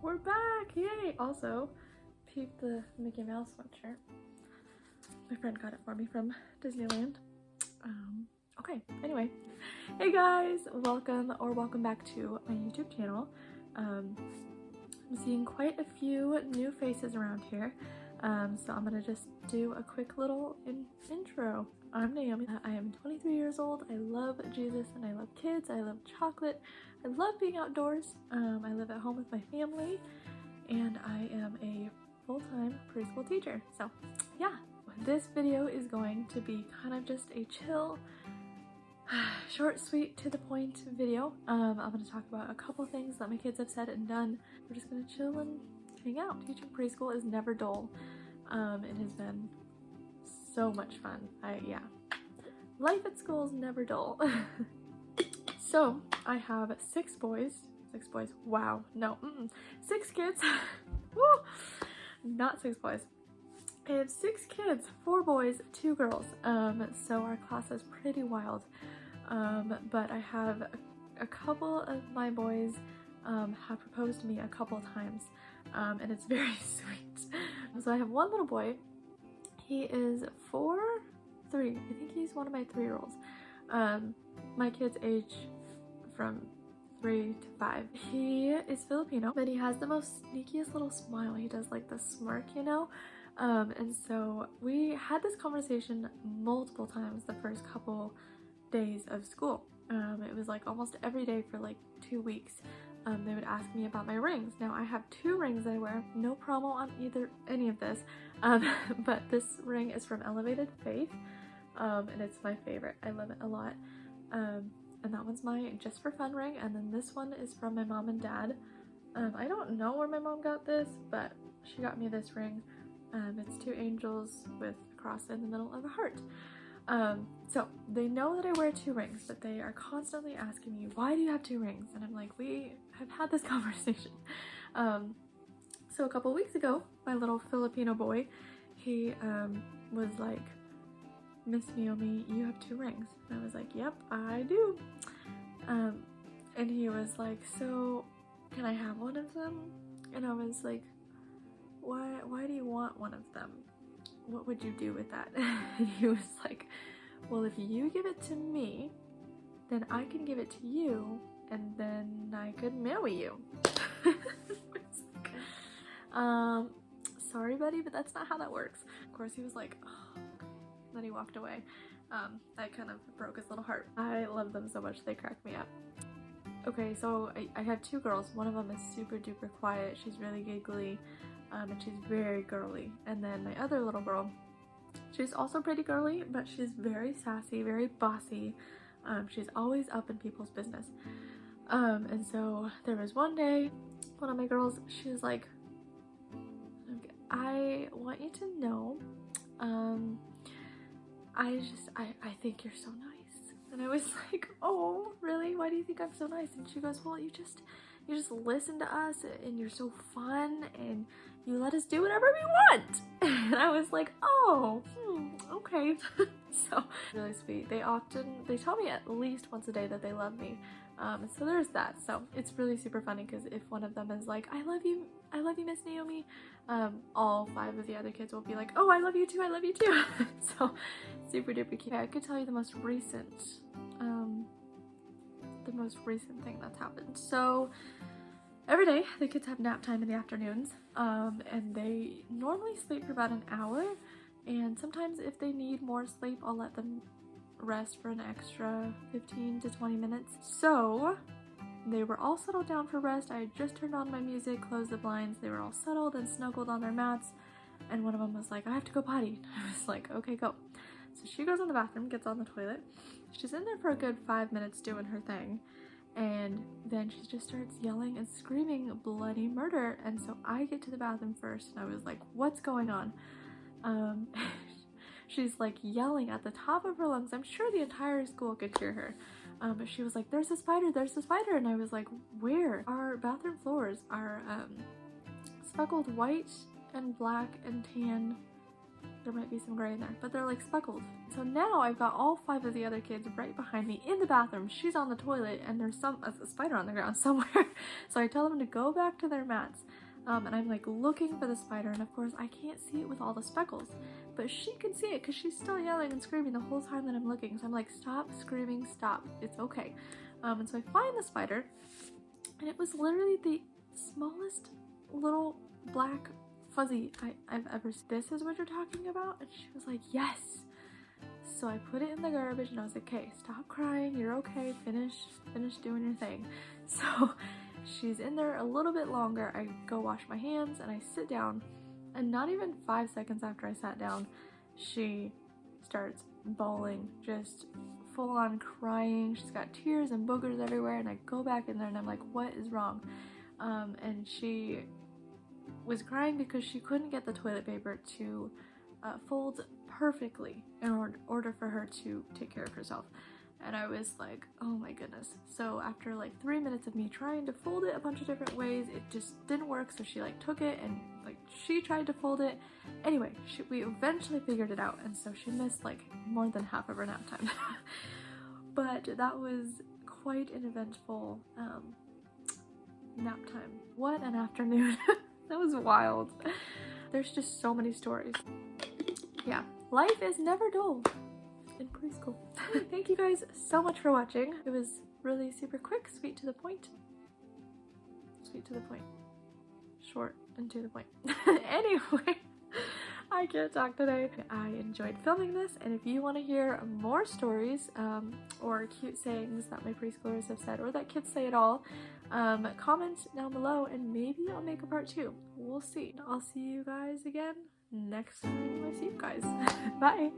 We're back! Yay! Also, peep the Mickey Mouse sweatshirt. My friend got it for me from Disneyland. Okay, anyway. Hey guys! Welcome back to my YouTube channel. I'm seeing quite a few new faces around here. So I'm gonna just do a quick little intro. I'm Naomi. I am 23 years old. I love Jesus and I love kids. I love chocolate. I love being outdoors. I live at home with my family and I am a full-time preschool teacher. So yeah, this video is going to be kind of just a chill, short, sweet, to the point video. I'm going to talk about a couple things that my kids have said and done. We're just going to chill and hang out. Teaching preschool is never dull. It has been so much fun. Yeah. Life at school is never dull. So I have six boys. Wow. No. 6 kids. Woo! Not 6 boys. I have 6 kids, 4 boys, 2 girls. So our class is pretty wild. But I have a couple of my boys have proposed to me a couple times. And it's very sweet. So I have one little boy. He is 3. I think he's one of my 3-year-olds. My kids age from 3 to 5. He is Filipino, but he has the most sneakiest little smile. He does like the smirk, you know? And so we had this conversation multiple times the first couple days of school. It was like almost every day for like 2 weeks. They would ask me about my rings. Now I have 2 rings that I wear. No promo on any of this. But this ring is from Elevated Faith. And it's my favorite. I love it a lot. And that one's my just for fun ring. And then this one is from my mom and dad. I don't know where my mom got this, but she got me this ring. It's 2 angels with a cross in the middle of a heart. So they know that I wear 2 rings, but they are constantly asking me, why do you have 2 rings? And I'm like, we have had this conversation. So a couple weeks ago, my little Filipino boy, he was like, Miss Naomi, you have 2 rings. And I was like, yep, I do. And he was like, so can I have one of them? And I was like, why do you want one of them? What would you do with that? And he was like, well, if you give it to me, then I can give it to you, and then I could marry you. Like, sorry, buddy, but that's not how that works. Of course, he was like, oh. Then he walked away. That kind of broke his little heart. I love them so much, they crack me up. Okay, so I have 2 girls. One of them is super duper quiet. She's really giggly. And she's very girly. And then my other little girl, she's also pretty girly, but she's very sassy, very bossy. She's always up in people's business. And so there was one day, one of my girls, she was like, I want you to know, I think you're so nice. And I was like, oh, really? Why do you think I'm so nice? And she goes, well, you just listen to us and you're so fun and you let us do whatever we want. And I was like, oh, okay. So really sweet. They tell me at least once a day that they love me. So there's that. So it's really super funny because if one of them is like, I love you, Miss Naomi, all 5 of the other kids will be like, oh, I love you too, So super duper cute. Okay, I could tell you the most recent thing that's happened. So every day the kids have nap time in the afternoons, and they normally sleep for about an hour, and sometimes if they need more sleep, I'll let them rest for an extra 15 to 20 minutes. So they were all settled down for rest. I had just turned on my music, closed the blinds. They were all settled and snuggled on their mats, and one of them was like, I have to go potty. I was like, okay, go. So she goes in the bathroom, gets on the toilet. She's in there for a good 5 minutes doing her thing, and then she just starts yelling and screaming bloody murder. And so I get to the bathroom first, and I was like, what's going on? She's like yelling at the top of her lungs. I'm sure the entire school could hear her. But she was like, there's a spider, and I was like, where? Our bathroom floors are speckled white and black and tan. There might be some gray in there, but they're like speckled. So now I've got all 5 of the other kids right behind me in the bathroom. She's on the toilet and there's a spider on the ground somewhere. So I tell them to go back to their mats. and I'm like looking for the spider, and of course I can't see it with all the speckles, but she can see it because she's still yelling and screaming the whole time that I'm looking. So I'm like, stop screaming, stop, it's okay. And so I find the spider, and it was literally the smallest little black fuzzy I've ever seen. This is what you're talking about? And she was like, yes. So I put it in the garbage, and I was like, okay, stop crying, you're okay, finish doing your thing. So she's in there a little bit longer. I go wash my hands, and I sit down, and not even 5 seconds after I sat down, she starts bawling, just full on crying. She's got tears and boogers everywhere, and I go back in there, and I'm like, what is wrong? And she was crying because she couldn't get the toilet paper to fold perfectly in order for her to take care of herself. And I was like, oh my goodness. So after like 3 minutes of me trying to fold it a bunch of different ways, it just didn't work. So she like took it, and like she tried to fold it. Anyway, we eventually figured it out, and so she missed like more than half of her nap time. But that was quite an eventful nap time. What an afternoon. That was wild. There's just so many stories. Yeah, life is never dull in preschool. Thank you guys so much for watching. It was really super quick, sweet to the point. Sweet to the point. Short and to the point. Anyway, I can't talk today. I enjoyed filming this, and if you want to hear more stories or cute sayings that my preschoolers have said, or that kids say at all, comment down below, and maybe I'll make a part 2. We'll see. I'll see you guys again next time I see you guys. Bye!